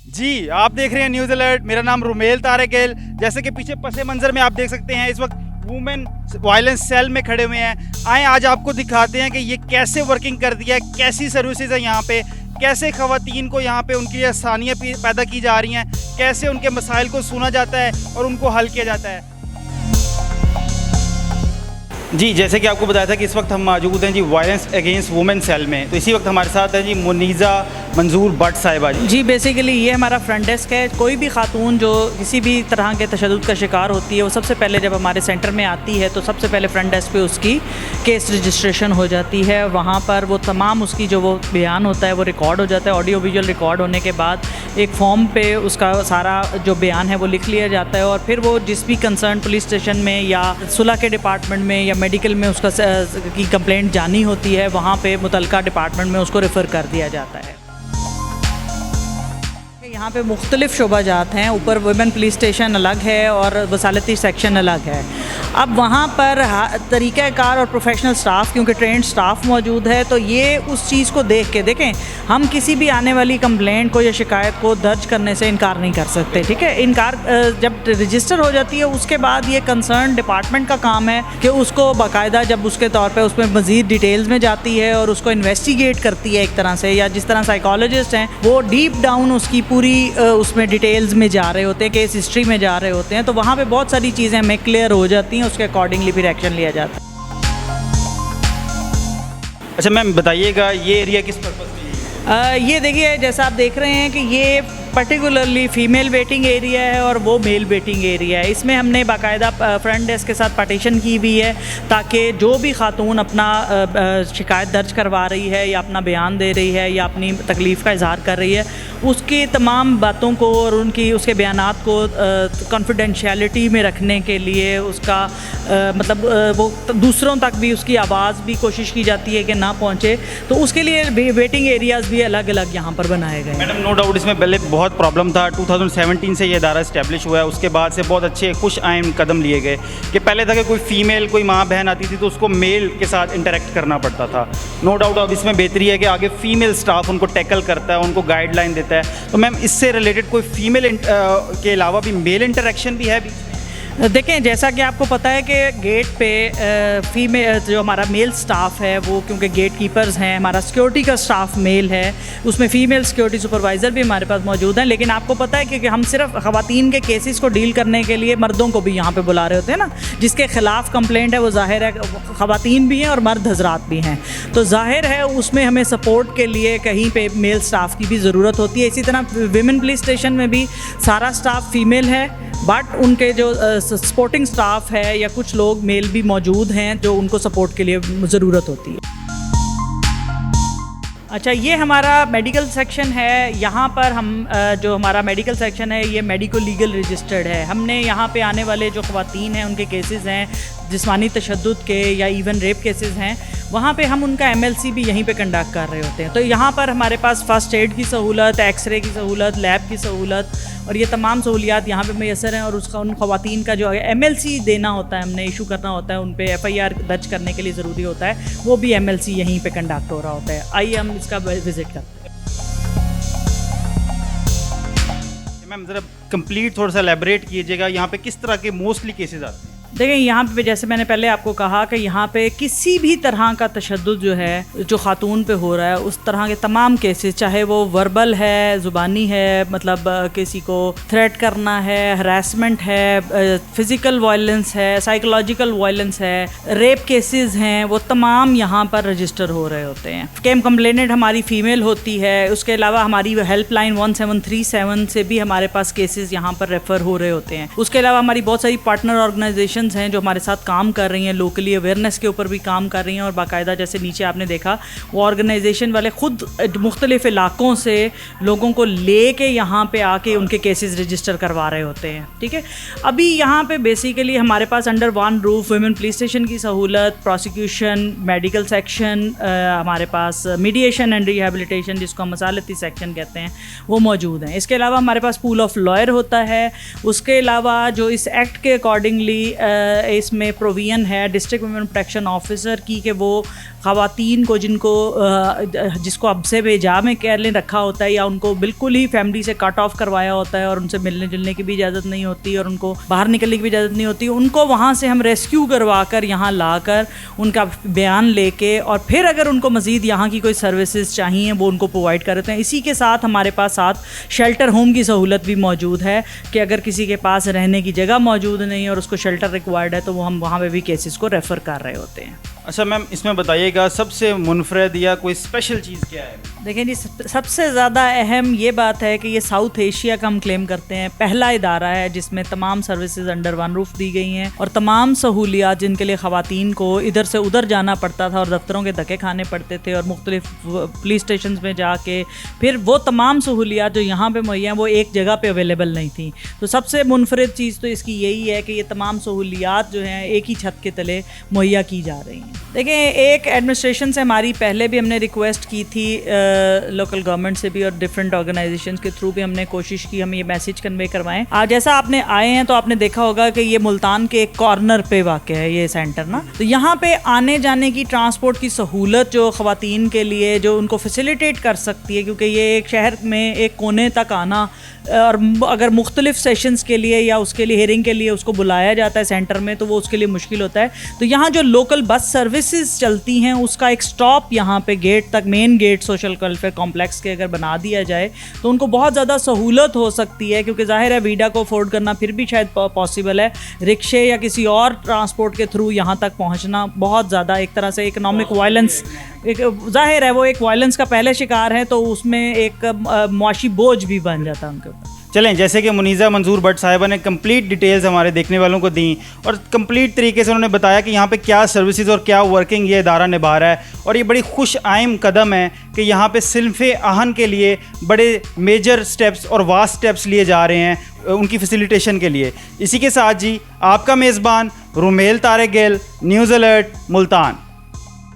जी, आप देख रहे हैं न्यूज़ अलर्ट। मेरा नाम रुमेल तारकेल। जैसे कि पीछे पसे मंज़र में आप देख सकते हैं, इस वक्त वुमेन वायलेंस सेल में खड़े हुए हैं। आए आज आपको दिखाते हैं कि ये कैसे वर्किंग कर दिया है, कैसी सर्विसेज है यहाँ पे, कैसे ख़वातीन को यहाँ पे उनकी आसानियाँ पैदा की जा रही हैं, कैसे उनके मसाइल को सुना जाता है और उनको हल किया जाता है। जी, जैसे कि आपको बताया था कि इस वक्त हम मौजूद हैं जी वायलेंस अगेंस्ट वुमेन सेल में। तो इसी वक्त हमारे साथ है जी मुनीज़ा मंजूर भट्ट साहिबा जी। बेसिकली ये हमारा फ्रंट डेस्क है। कोई भी खातून जो किसी भी तरह के तशद्दुद का शिकार होती है, वो सबसे पहले जब हमारे सेंटर में आती है तो सबसे पहले फ्रंट डेस्क पे उसकी केस रजिस्ट्रेशन हो जाती है। वहाँ पर वो तमाम उसकी जो वो बयान होता है वो रिकॉर्ड हो जाता है। ऑडियो विजुअल रिकॉर्ड होने के बाद एक फॉर्म पे उसका सारा जो बयान है वो लिख लिया जाता है और फिर वो जिस भी कंसर्न पुलिस स्टेशन में या सुलह के डिपार्टमेंट में या मेडिकल में उसका की कंप्लेंट जानी होती है, वहाँ पे मुतलका डिपार्टमेंट में उसको रेफ़र कर दिया जाता है। यहाँ पे मुख्तलिफ शोबाजात हैं। ऊपर वुमेन पुलिस स्टेशन अलग है और वसालती सेक्शन अलग है। अब वहाँ पर तरीक़ाकार और प्रोफेशनल स्टाफ, क्योंकि ट्रेंड स्टाफ मौजूद है, तो ये उस चीज़ को देख के देखें, हम किसी भी आने वाली कंप्लेंट को या शिकायत को दर्ज करने से इनकार नहीं कर सकते। ठीक है, इनकार जब रजिस्टर हो जाती है उसके बाद ये कंसर्न डिपार्टमेंट का काम है कि उसको बाकायदा जब उसके तौर पर उसमें मज़ीद डिटेल्स में जाती है और उसको इन्वेस्टिगेट करती है एक तरह से, या जिस तरह साइकोलॉजिस्ट हैं वो डीप डाउन उसकी पूरी उसमें डिटेल्स में जा रहे होते हैं, केस हिस्ट्री में जा रहे होते हैं, तो वहाँ पे बहुत सारी चीज़ें हमें क्लियर हो जाती हैं। उसके अकॉर्डिंगली फिर एक्शन लिया जाता है। अच्छा मैम बताइएगा, ये एरिया किस पर्पज़ के लिए है? ये देखिए, जैसा आप देख रहे हैं कि ये पर्टिकुलरली फ़ीमेल वेटिंग एरिया है और वो मेल वेटिंग एरिया है। इसमें हमने बाकायदा फ्रंट डेस्क के साथ पार्टीशन की हुई है ताकि जो भी खातून अपना शिकायत दर्ज करवा रही है या अपना बयान दे रही है या अपनी तकलीफ़ का इजहार कर रही है, उसकी तमाम बातों को और उसके बयानात को कॉन्फिडेंशियलिटी में रखने के लिए उसका वो दूसरों तक भी उसकी आवाज़ भी कोशिश की जाती है कि ना पहुँचे, तो उसके लिए वेटिंग एरियाज़ भी अलग अलग यहाँ पर बनाए गए हैं। मैडम नो डाउट इसमें पहले बहुत प्रॉब्लम था। 2017 से ये इदारा इस्टेब्लिश हुआ है, उसके बाद से बहुत अच्छे खुश आइन कदम लिए गए कि पहले था कि कोई फ़ीमेल कोई माँ बहन आती थी तो उसको मेल के साथ इंटरेक्ट करना पड़ता था। नो डाउट अब इसमें बेहतरी है कि आगे फ़ीमेल स्टाफ उनको टैकल करता है, उनको गाइडलाइन देता है। तो मैम इससे रिलेटेड कोई फ़ीमेल के अलावा भी मेल इंटरेक्शन भी है भी? देखें, जैसा कि आपको पता है कि गेट पे फीमेल जो हमारा मेल स्टाफ है वो, क्योंकि गेट कीपर्स हैं, हमारा सिक्योरिटी का स्टाफ मेल है, उसमें फ़ीमेल सिक्योरिटी सुपरवाइज़र भी हमारे पास मौजूद हैं। लेकिन आपको पता है कि हम सिर्फ ख़वातीन के केसेस को डील करने के लिए मर्दों को भी यहाँ पे बुला रहे होते हैं ना। जिसके ख़िलाफ़ कंप्लेंट है वो ज़ाहिर है ख़वातीन भी हैं और मर्द हजरात भी हैं, तो ज़ाहिर है उसमें हमें सपोर्ट के लिए कहीं पे मेल स्टाफ की भी ज़रूरत होती है। इसी तरह विमेन पुलिस स्टेशन में भी सारा स्टाफ फ़ीमेल है, बट उनके जो सपोर्टिंग स्टाफ है या कुछ लोग मेल भी मौजूद हैं जो उनको सपोर्ट के लिए ज़रूरत होती है। अच्छा, ये हमारा मेडिकल सेक्शन है। यहाँ पर हम जो हमारा मेडिकल सेक्शन है ये मेडिको लीगल रजिस्टर्ड है। हमने यहाँ पे आने वाले जो ख़वातीन हैं उनके केसेस हैं जिस्मानी तशद्दुद के या इवन रेप केसेस हैं, वहाँ पे हम उनका MLC भी यहीं पे कंडक्ट कर रहे होते हैं। तो यहाँ पर हमारे पास फ़र्स्ट एड की सहूलत, एक्सरे की सहूलत, लैब की सहूलत और ये तमाम सहूलियात यहाँ पे मैसर हैं। और उसका उन ख़वातीन का जो MLC देना होता है, हमने इशू करना होता है, उन पे FIR दर्ज करने के लिए ज़रूरी होता है, वो भी MLC यहीं पे कंडक्ट हो रहा होता है। आइए हम इसका विज़िट करते हैं। मैम ज़रा कंप्लीट थोड़ा सा एलैबोरेट कीजिएगा, यहाँ पे किस तरह के मोस्टली केसेस आते हैं? देखें, यहाँ पे जैसे मैंने पहले आपको कहा कि यहाँ पे किसी भी तरह का तशद्दुद जो है जो ख़ातून पे हो रहा है, उस तरह के तमाम केसेस, चाहे वो वर्बल है, ज़ुबानी है, मतलब किसी को थ्रेट करना है, हरासमेंट है, फ़िज़िकल वायलेंस है, साइकोलॉजिकल वायलेंस है, रेप केसेस हैं, वो तमाम यहाँ पर रजिस्टर हो रहे होते हैं। कैम कंप्लेनेंट हमारी फ़ीमेल होती है। उसके अलावा हमारी हेल्पलाइन 1737 से भी हमारे पास केसेस यहाँ पर रेफ़र हो रहे होते हैं। उसके अलावा हमारी बहुत सारी पार्टनर ऑर्गेनाइजेशन हैं जो हमारे साथ काम कर रही हैं, लोकली अवेयरनेस के ऊपर भी काम कर रही हैं और बाकायदा जैसे नीचे आपने देखा वो ऑर्गेनाइजेशन वाले ख़ुद मुख्तलिफ इलाकों से लोगों को ले के यहाँ पे आके उनके केसेस रजिस्टर करवा रहे होते हैं। ठीक है, अभी यहाँ पे बेसिकली हमारे पास under one roof women police station की सहूलत, प्रोसिक्यूशन, मेडिकल सेक्शन, हमारे पास मीडिएशन एंड रिहेबिलिटेशन जिसको हम मसालती सेक्शन कहते हैं वो मौजूद हैं। इसके अलावा हमारे पास पूल ऑफ लॉयर होता है। उसके अलावा जो इस एक्ट के अकॉर्डिंगली इसमें प्रोविजन है डिस्ट्रिक्ट वुमेन प्रोटेक्शन ऑफिसर की कि वो ख़वातीन को जिसको अब से बेजा में केयर ले रखा होता है या उनको बिल्कुल ही फैमिली से कट ऑफ करवाया होता है और उनसे मिलने जुलने की भी इजाज़त नहीं होती और उनको बाहर निकलने की भी इजाज़त नहीं होती, उनको वहाँ से हम रेस्क्यू करवा कर यहाँ ला कर उनका बयान लेके और फिर अगर उनको मज़ीद यहाँ की कोई सर्विसेज चाहिए वो उनको प्रोवाइड करते हैं। इसी के साथ हमारे पास साथ शेल्टर होम की सहूलत भी मौजूद है कि अगर किसी के पास रहने की जगह मौजूद नहीं और उसको शेल्टर रिक्वायर्ड है तो वो हम वहाँ पे भी केसेस को रेफ़र कर रहे होते हैं। अच्छा मैम, इसमें बताइएगा सबसे मुनफरद या कोई स्पेशल चीज़ क्या है? देखिए जी, सबसे ज़्यादा अहम ये बात है कि ये साउथ एशिया का हम क्लेम करते हैं पहला इदारा है जिसमें तमाम सर्विसेज अंडर वन रूफ दी गई हैं और तमाम सहूलियात जिनके लिए ख़वातीन को इधर से उधर जाना पड़ता था और दफ्तरों के धक्के खाने पड़ते थे और मुख्तलिफ पुलिस स्टेशन में जाके फिर वो तमाम सहूलियात जो यहाँ पे मुहैया हैं वो एक जगह पे अवेलेबल नहीं थी। तो सबसे मुनफरद चीज़ तो इसकी यही है कि ये तमाम सहूलियात जो हैं एक ही छत के तले मुहैया की जा रही हैं। देखिए, एक एडमिनिस्ट्रेशन से हमारी पहले भी हमने रिक्वेस्ट की थी लोकल गवर्नमेंट से भी और डिफरेंट ऑर्गेनाइजेशंस के थ्रू भी हमने कोशिश की हम ये मैसेज कन्वे करवाएं। आज जैसा आपने आए हैं तो आपने देखा होगा कि ये मुल्तान के एक कॉर्नर पे वाक़ है ये सेंटर ना, तो यहाँ पे आने जाने की ट्रांसपोर्ट की सहूलत जो ख़वातीन के लिए जो उनको फैसिलिटेट कर सकती है, क्योंकि ये एक शहर में एक कोने तक आना और अगर मुख्तलिफ सेशंस के लिए या उसके लिए हेयरिंग के लिए उसको बुलाया जाता है सेंटर में तो वो उसके लिए मुश्किल होता है। तो यहाँ जो लोकल बस सर्विसेज चलती हैं उसका एक स्टॉप यहाँ पे गेट तक, main gate social welfare complex के अगर बना दिया जाए तो उनको बहुत ज़्यादा सहूलत हो सकती है, क्योंकि ज़ाहिर है वीडा को अफोर्ड करना फिर भी शायद पॉसिबल है, रिक्शे या किसी और ट्रांसपोर्ट के थ्रू यहाँ तक पहुँचना बहुत ज़्यादा एक तरह से इकनॉमिक वायलेंस, एक ज़ाहिर है वो एक वायलेंस का पहले शिकार है तो उसमें एक मुआशी बोझ भी बन जाता है उनके ऊपर। चलें, जैसे कि मुनीज़ा मंजूर भट्ट साहिबा ने कंप्लीट डिटेल्स हमारे देखने वालों को दी और कंप्लीट तरीके से उन्होंने बताया कि यहाँ पे क्या सर्विसेज और क्या वर्किंग ये इदारा निभा रहा है और ये बड़ी खुश आइम कदम है कि यहाँ पे सिल्फ़े आहन के लिए बड़े मेजर स्टेप्स और वास्ट स्टेप्स लिए जा रहे हैं उनकी फैसिलिटेशन के लिए। इसी के साथ जी आपका मेज़बान रुमेल तारिक गिल, न्यूज़ अलर्ट, मुल्तान।